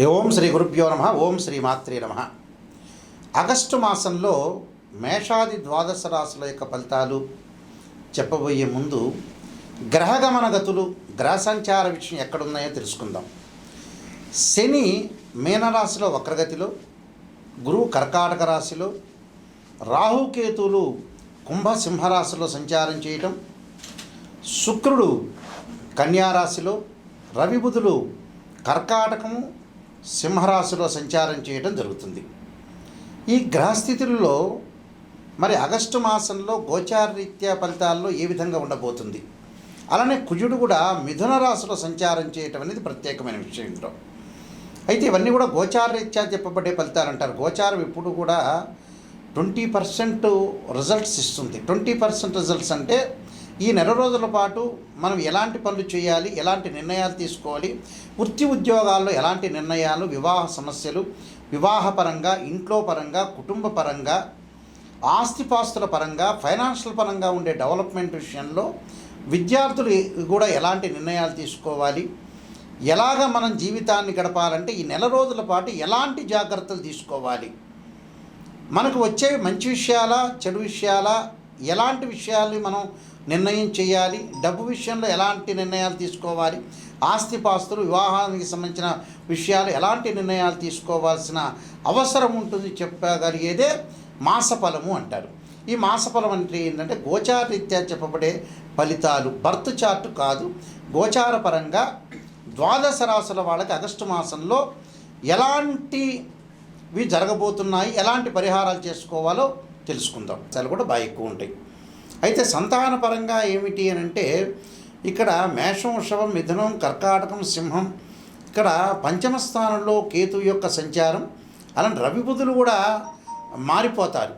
ఓం శ్రీ గురుభ్యో నమ. ఓం శ్రీ మాత్రే నమ. ఆగస్టు మాసంలో మేషాది ద్వాదశ రాశుల యొక్క ఫలితాలు చెప్పబోయే ముందు గ్రహగమన గతులు, గ్రహ సంచార విషయం ఎక్కడున్నాయో తెలుసుకుందాం. శని మీనరాశిలో వక్రగతిలో, గురువు కర్కాటక రాశిలో, రాహుకేతువులు కుంభసింహరాశిలో సంచారం చేయటం, శుక్రుడు కన్యారాశిలో, రవి బుధులు కర్కాటకము సింహరాశిలో సంచారం చేయడం జరుగుతుంది. ఈ గ్రహస్థితుల్లో మరి ఆగస్టు మాసంలో గోచారరీత్యా ఫలితాల్లో ఏ విధంగా ఉండబోతుంది, అలానే కుజుడు కూడా మిథున రాశిలో సంచారం చేయటం అనేది ప్రత్యేకమైన విషయం ఇందులో. అయితే ఇవన్నీ కూడా గోచారరీత్యా చెప్పబడే ఫలితాలు అంటారు. గోచారం ఎప్పుడు కూడా 20% రిజల్ట్స్ ఇస్తుంది. 20% రిజల్ట్స్ అంటే ఈ నెల రోజుల పాటు మనం ఎలాంటి పనులు చేయాలి, ఎలాంటి నిర్ణయాలు తీసుకోవాలి, వృత్తి ఉద్యోగాల్లో ఎలాంటి నిర్ణయాలు, వివాహ సమస్యలు, వివాహపరంగా, ఇంట్లో పరంగా, కుటుంబ పరంగా, ఆస్తిపాస్తుల పరంగా, ఫైనాన్షియల్ పరంగా ఉండే డెవలప్మెంట్ విషయంలో విద్యార్థులు కూడా ఎలాంటి నిర్ణయాలు తీసుకోవాలి, ఎలాగ మనం జీవితాన్ని గడపాలంటే ఈ నెల రోజుల పాటు ఎలాంటి జాగ్రత్తలు తీసుకోవాలి, మనకు వచ్చే మంచి విషయాలా చెడు విషయాలా, ఎలాంటి విషయాలు మనం నిర్ణయం చేయాలి, డబ్బు విషయంలో ఎలాంటి నిర్ణయాలు తీసుకోవాలి, ఆస్తిపాస్తులు, వివాహానికి సంబంధించిన విషయాలు ఎలాంటి నిర్ణయాలు తీసుకోవాల్సిన అవసరం ఉంటుంది చెప్పగలిగేదే మాసఫలము అంటారు. ఈ మాసఫలం అంటే ఏంటంటే గోచారరీత్యా చెప్పబడే ఫలితాలు, బర్త్ చార్ట్ కాదు. గోచారపరంగా ద్వాదశ రాశుల వాళ్ళకి ఆగస్టు మాసంలో ఎలాంటివి జరగబోతున్నాయి, ఎలాంటి పరిహారాలు చేసుకోవాలో తెలుసుకుందాం. చాలా కూడా బాగా ఎక్కువ ఉంటాయి. అయితే సంతానపరంగా ఏమిటి అని అంటే ఇక్కడ మేషం, వృషభం, మిథునం, కర్కాటకం, సింహం, ఇక్కడ పంచమ స్థానంలో కేతు యొక్క సంచారం, అలాంటి రవి బుధులు కూడా మారిపోతారు.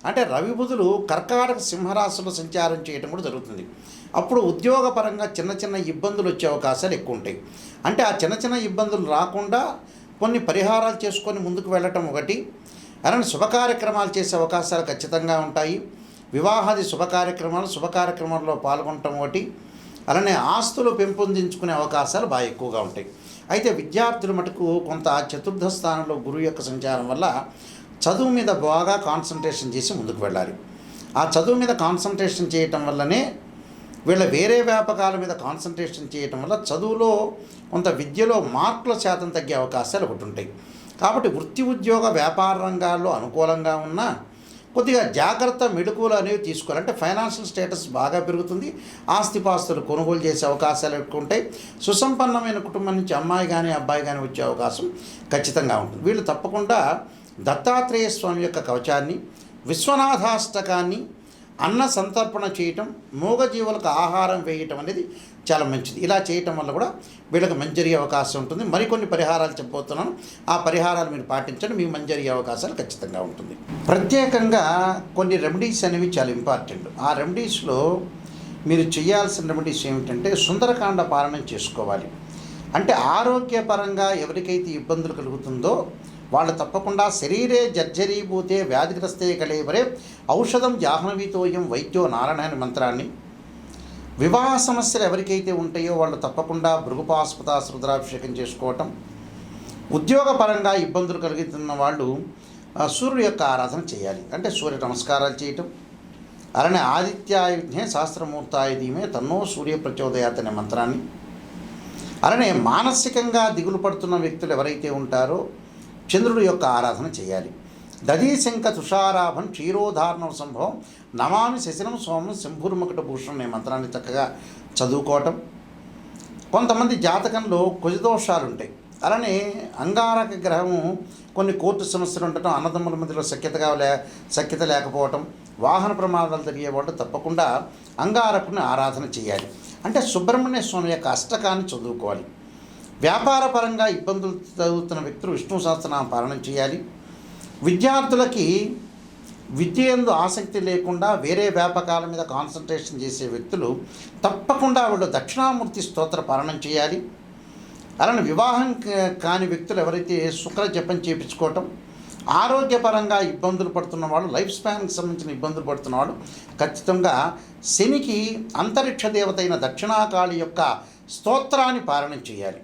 అంటే రవి బుధులు కర్కాటక సింహరాశిలో సంచారం చేయడం కూడా జరుగుతుంది. అప్పుడు ఉద్యోగపరంగా చిన్న చిన్న ఇబ్బందులు వచ్చే అవకాశాలు ఎక్కువ ఉంటాయి. అంటే ఆ చిన్న చిన్న ఇబ్బందులు రాకుండా కొన్ని పరిహారాలు చేసుకొని ముందుకు వెళ్ళటం ఒకటి, అలానే శుభ కార్యక్రమాలు చేసే అవకాశాలు ఖచ్చితంగా ఉంటాయి. వివాహాది శుభకార్యక్రమాల్లో పాల్గొనటం ఒకటి, అలానే ఆస్తులు పెంపొందించుకునే అవకాశాలు బాగా ఎక్కువగా ఉంటాయి. అయితే విద్యార్థులు మటుకు కొంత చతుర్థ స్థానంలో గురువు యొక్క సంచారం వల్ల చదువు మీద బాగా కాన్సన్ట్రేషన్ చేసి ముందుకు వెళ్ళాలి. ఆ చదువు మీద కాన్సన్ట్రేషన్ చేయటం వల్లనే వీళ్ళ వేరే వ్యాపకాల మీద కాన్సన్ట్రేషన్ చేయటం వల్ల చదువులో కొంత విద్యలో మార్కుల శాతం తగ్గే అవకాశాలు ఒకటి ఉంటాయి. కాబట్టి వృత్తి ఉద్యోగ వ్యాపార రంగాల్లో అనుకూలంగా ఉన్న కొద్దిగా జాగ్రత్త మెళకువలు అనేవి తీసుకోవాలి. అంటే ఫైనాన్షియల్ స్టేటస్ బాగా పెరుగుతుంది, ఆస్తిపాస్తులు కొనుగోలు చేసే అవకాశాలు ఎక్కువ ఉంటాయి. సుసంపన్నమైన కుటుంబం నుంచి అమ్మాయి కానీ అబ్బాయి కానీ వచ్చే అవకాశం ఖచ్చితంగా ఉంటుంది. వీళ్ళు తప్పకుండా దత్తాత్రేయ స్వామి యొక్క కవచాన్ని, విశ్వనాథాష్టకాన్ని, అన్న సంతర్పణ చేయటం, మూగజీవులకు ఆహారం వేయటం అనేది చాలా మంచిది. ఇలా చేయటం వల్ల కూడా వీళ్ళకి మంచి జరిగే అవకాశం ఉంటుంది. మరికొన్ని పరిహారాలు చెప్పబోతున్నాను, ఆ పరిహారాలు మీరు పాటించండి, మీకు మంచి జరిగే అవకాశాలు ఖచ్చితంగా ఉంటుంది. ప్రత్యేకంగా కొన్ని రెమెడీస్ అనేవి చాలా ఇంపార్టెంట్. ఆ రెమెడీస్లో మీరు చేయాల్సిన రెమెడీస్ ఏమిటంటే సుందరకాండ పాలన చేసుకోవాలి. అంటే ఆరోగ్యపరంగా ఎవరికైతే ఇబ్బందులు కలుగుతుందో వాళ్ళు తప్పకుండా శరీరే జర్జరీభూతే వ్యాధిగ్రస్తే కళేవరే ఔషధం జాహ్నవీతోయం వైద్యో నారాయణ మంత్రాన్ని, వివాహ సమస్యలు ఎవరికైతే ఉంటాయో వాళ్ళు తప్పకుండా భృగుపాస్పద రుద్రాభిషేకం చేసుకోవటం, ఉద్యోగపరంగా ఇబ్బందులు కలుగుతున్న వాళ్ళు సూర్యుడు యొక్క ఆరాధన చేయాలి. అంటే సూర్య నమస్కారాలు చేయటం, అలానే ఆదిత్యాయుధ్నే సహస్రమూర్తాయ ధీమే తన్నో సూర్య ప్రచోదయాత్ అనే మంత్రాన్ని, అలానే మానసికంగా దిగులు పడుతున్న వ్యక్తులు ఎవరైతే ఉంటారో చంద్రుడి యొక్క ఆరాధన చేయాలి. దధీశంక తుషారాభం క్షీరోధారణం సంభవం నమామి శశినం సోమం శంభుర్మకట భూషణం అనే మంత్రాన్ని చక్కగా చదువుకోవటం. కొంతమంది జాతకంలో కుజదోషాలు ఉంటాయి, అలానే అంగారక గ్రహము కొన్ని కోర్టు సమస్యలు ఉండటం, అన్నదమ్ముల మధ్యలో సఖ్యత లేకపోవటం, వాహన ప్రమాదాలు జరిగేవాళ్ళు తప్పకుండా అంగారకుని ఆరాధన చేయాలి. అంటే సుబ్రహ్మణ్య స్వామి యొక్క అష్టకాన్ని చదువుకోవాలి. వ్యాపారపరంగా ఇబ్బందులు చదువుతున్న వ్యక్తులు విష్ణు సహస్రనామ పాలన చేయాలి. విద్యార్థులకి విద్య యందు ఆసక్తి లేకుండా వేరే వ్యాపకాల మీద కాన్సన్ట్రేషన్ చేసే వ్యక్తులు తప్పకుండా వాళ్ళు దక్షిణామూర్తి స్తోత్ర పాలన చేయాలి. అలానే వివాహం కాని వ్యక్తులు ఎవరైతే శుక్ర జపం చేయించుకోవటం, ఆరోగ్యపరంగా ఇబ్బందులు పడుతున్న వాళ్ళు, లైఫ్ స్పాన్కి సంబంధించిన ఇబ్బందులు పడుతున్న వాళ్ళు ఖచ్చితంగా శనికి అంతరిక్ష దేవత అయిన దక్షిణాకాళి యొక్క స్తోత్రాన్ని పాలన చేయాలి.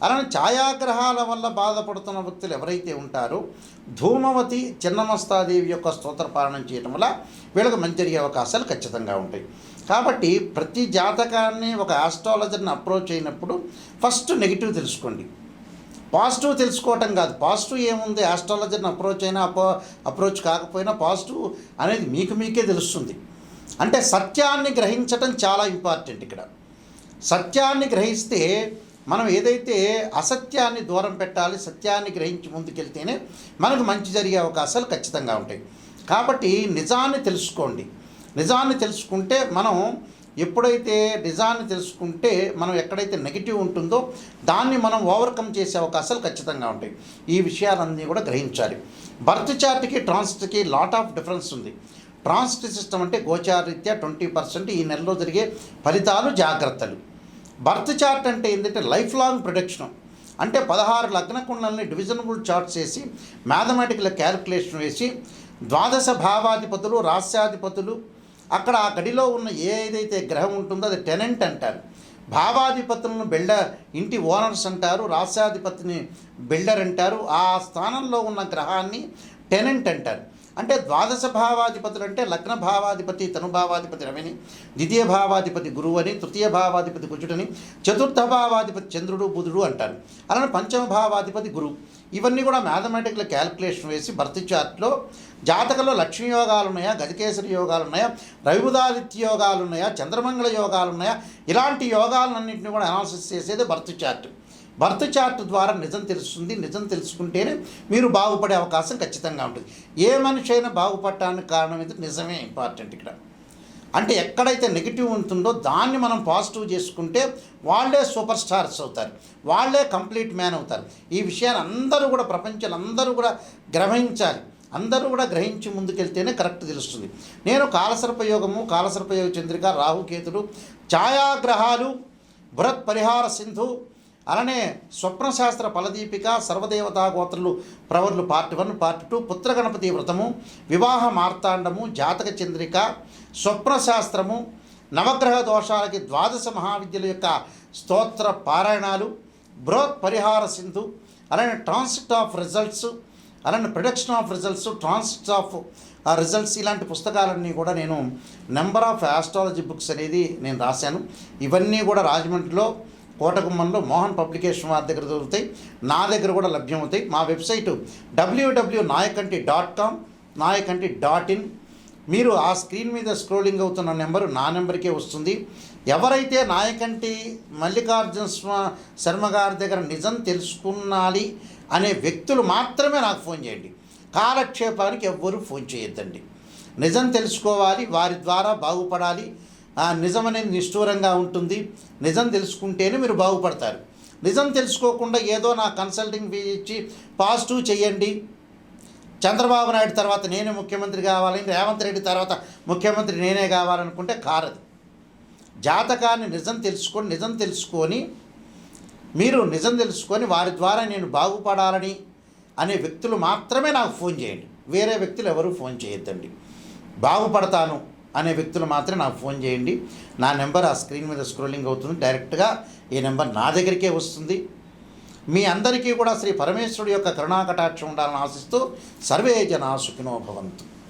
అలానే ఛాయాగ్రహాల వల్ల బాధపడుతున్న వ్యక్తులు ఎవరైతే ఉంటారో ధూమవతి చిన్నమస్తాదేవి యొక్క స్తోత్ర పాలనం చేయడం వల్ల వీళ్ళకి మంచి జరిగే అవకాశాలు ఖచ్చితంగా ఉంటాయి. కాబట్టి ప్రతి జాతకాన్ని ఒక ఆస్ట్రాలజర్ని అప్రోచ్ అయినప్పుడు ఫస్ట్ నెగిటివ్ తెలుసుకోండి. పాజిటివ్ తెలుసుకోవటం కాదు. పాజిటివ్ ఏముంది, ఆస్ట్రాలజర్ని అప్రోచ్ అయినా అప్రోచ్ కాకపోయినా పాజిటివ్ అనేది మీకు మీకే తెలుస్తుంది. అంటే సత్యాన్ని గ్రహించటం చాలా ఇంపార్టెంట్. ఇక్కడ సత్యాన్ని గ్రహిస్తే మనం ఏదైతే అసత్యాన్ని దూరం పెట్టాలి, సత్యాన్ని గ్రహించి ముందుకెళ్తేనే మనకు మంచి జరిగే అవకాశాలు ఖచ్చితంగా ఉంటాయి. కాబట్టి నిజాన్ని తెలుసుకోండి. నిజాన్ని తెలుసుకుంటే మనం ఎప్పుడైతే నిజాన్ని తెలుసుకుంటే మనం ఎక్కడైతే నెగిటివ్ ఉంటుందో దాన్ని మనం ఓవర్కమ్ చేసే అవకాశాలు ఖచ్చితంగా ఉంటాయి. ఈ విషయాలన్నీ కూడా గ్రహించాలి. బర్త్ చార్ట్కి ట్రాన్సిట్కి లాట్ ఆఫ్ డిఫరెన్స్ ఉంది. ట్రాన్సిట్ సిస్టమ్ అంటే గోచారరీత్యా 20% ఈ నెలలో జరిగే ఫలితాలు, జాగ్రత్తలు. బర్త్ చార్ట్ అంటే ఏంటంటే లైఫ్ లాంగ్ ప్రొడక్షన్. అంటే 16 లగ్న కుండలని డివిజనబుల్ చార్ట్స్ వేసి మ్యాథమెటికల్ క్యాలిక్యులేషన్ వేసి ద్వాదశ భావాధిపతులు, రాస్యాధిపతులు, అక్కడ ఆ గడిలో ఉన్న ఏదైతే గ్రహం ఉంటుందో అది టెనెంట్ అంటారు. భావాధిపతులను ఇంటి ఓనర్స్ అంటారు. రాస్యాధిపతిని బిల్డర్ అంటారు. ఆ స్థానంలో ఉన్న గ్రహాన్ని టెనెంట్ అంటారు. అంటే ద్వాదశ భావాధిపతులు అంటే లగ్న భావాధిపతి తనుభావాధిపతి రవిని, ద్వితీయ భావాధిపతి గురువు అని, తృతీయ భావాధిపతి కుజుడని, చతుర్థ భావాధిపతి చంద్రుడు బుధుడు అంటారు. అలానే పంచమ భావాధిపతి గురువు. ఇవన్నీ కూడా మ్యాథమెటికల్ క్యాలిక్యులేషన్ వేసి బర్త్ చార్ట్లో జాతకంలో లక్ష్మీ యోగాలు ఉన్నాయా, గజకేసరి యోగాలు ఉన్నాయా, రవిబుధాదిత్య యోగాలు ఉన్నాయా, చంద్రమంగళ యోగాలు ఉన్నాయా, ఇలాంటి యోగాలన్నింటినీ కూడా అనాలిసిస్ చేసేది బర్త్ చార్ట్. బర్త్ చార్ట్ ద్వారా నిజం తెలుస్తుంది. నిజం తెలుసుకుంటేనే మీరు బాగుపడే అవకాశం ఖచ్చితంగా ఉంటుంది. ఏ మనిషి అయినా బాగుపడటానికి కారణం ఇది నిజమే ఇంపార్టెంట్ ఇక్కడ. అంటే ఎక్కడైతే నెగిటివ్ ఉంటుందో దాన్ని మనం పాజిటివ్ చేసుకుంటే వాళ్ళే సూపర్ స్టార్స్ అవుతారు, వాళ్ళే కంప్లీట్ మ్యాన్ అవుతారు. ఈ విషయాన్ని అందరూ కూడా ప్రపంచంలో అందరూ కూడా గ్రహించాలి. అందరూ కూడా గ్రహించి ముందుకెళ్తేనే కరెక్ట్ తెలుస్తుంది. నేను కాలసర్పయోగము, కాలసర్పయోగ చంద్రిక, రాహుకేతుడు, ఛాయాగ్రహాలు, బృహత్ పరిహార సింధు, అలానే స్వప్నశాస్త్ర ఫలదీపిక, సర్వదేవతా గోత్రులు ప్రవర్లు పార్ట్ 1, పార్ట్ 2, పుత్రగణపతి వ్రతము, వివాహ మార్తాండము, జాతక చంద్రిక, స్వప్నశాస్త్రము, నవగ్రహ దోషాలకి ద్వాదశ మహావిద్యల యొక్క స్తోత్ర పారాయణాలు, బృహత్ పరిహార సింధు, అలానే ట్రాన్సిట్ ఆఫ్ రిజల్ట్స్, అలానే production of results, transit of results, ఇలాంటి పుస్తకాలన్నీ కూడా నేను నెంబర్ ఆఫ్ ఆస్ట్రాలజీ బుక్స్ అనేది నేను రాశాను. ఇవన్నీ కూడా రాజమండ్రిలో కోటగుమ్మంలో మోహన్ పబ్లికేషన్ వారి దగ్గర దొరుకుతాయి. నా దగ్గర కూడా లభ్యమవుతాయి. మా వెబ్సైటు www.nayakanti.com, nayakanti.in. మీరు ఆ స్క్రీన్ మీద స్క్రోలింగ్ అవుతున్న నెంబరు నా నెంబర్కే వస్తుంది. ఎవరైతే నాయకంటి మల్లికార్జున శర్మ గారి దగ్గర నిజం తెలుసుకున్నాలి అనే వ్యక్తులు మాత్రమే నాకు ఫోన్ చేయండి. కాలక్షేపానికి ఎవ్వరూ ఫోన్ చేయొద్దండి. నిజం తెలుసుకోవాలి, వారి ద్వారా బాగుపడాలి. నిజం అనేది నిష్ఠూరంగా ఉంటుంది. నిజం తెలుసుకుంటేనే మీరు బాగుపడతారు. నిజం తెలుసుకోకుండా ఏదో నా కన్సల్టింగ్ ఫీ ఇచ్చి పాజిటివ్ చేయండి, చంద్రబాబు నాయుడు తర్వాత నేనే ముఖ్యమంత్రి కావాలని, రేవంత్ రెడ్డి తర్వాత ముఖ్యమంత్రి నేనే కావాలనుకుంటే కారదు. జాతకాన్ని నిజం తెలుసుకొని మీరు నిజం తెలుసుకొని వారి ద్వారా నేను బాగుపడాలని అనే వ్యక్తులు మాత్రమే నాకు ఫోన్ చేయండి. వేరే వ్యక్తులు ఎవరు ఫోన్ చేయొద్దండి. బాగుపడతాను అనే వ్యక్తులు మాత్రమే నాకు ఫోన్ చేయండి. నా నెంబర్ ఆ స్క్రీన్ మీద స్క్రోలింగ్ అవుతుంది. డైరెక్ట్గా ఈ నెంబర్ నా దగ్గరికే వస్తుంది. మీ అందరికీ కూడా శ్రీ పరమేశ్వరుడి యొక్క కరుణాకటాక్షం ఉండాలని ఆశిస్తూ సర్వే జనా సుఖినో భవంతు.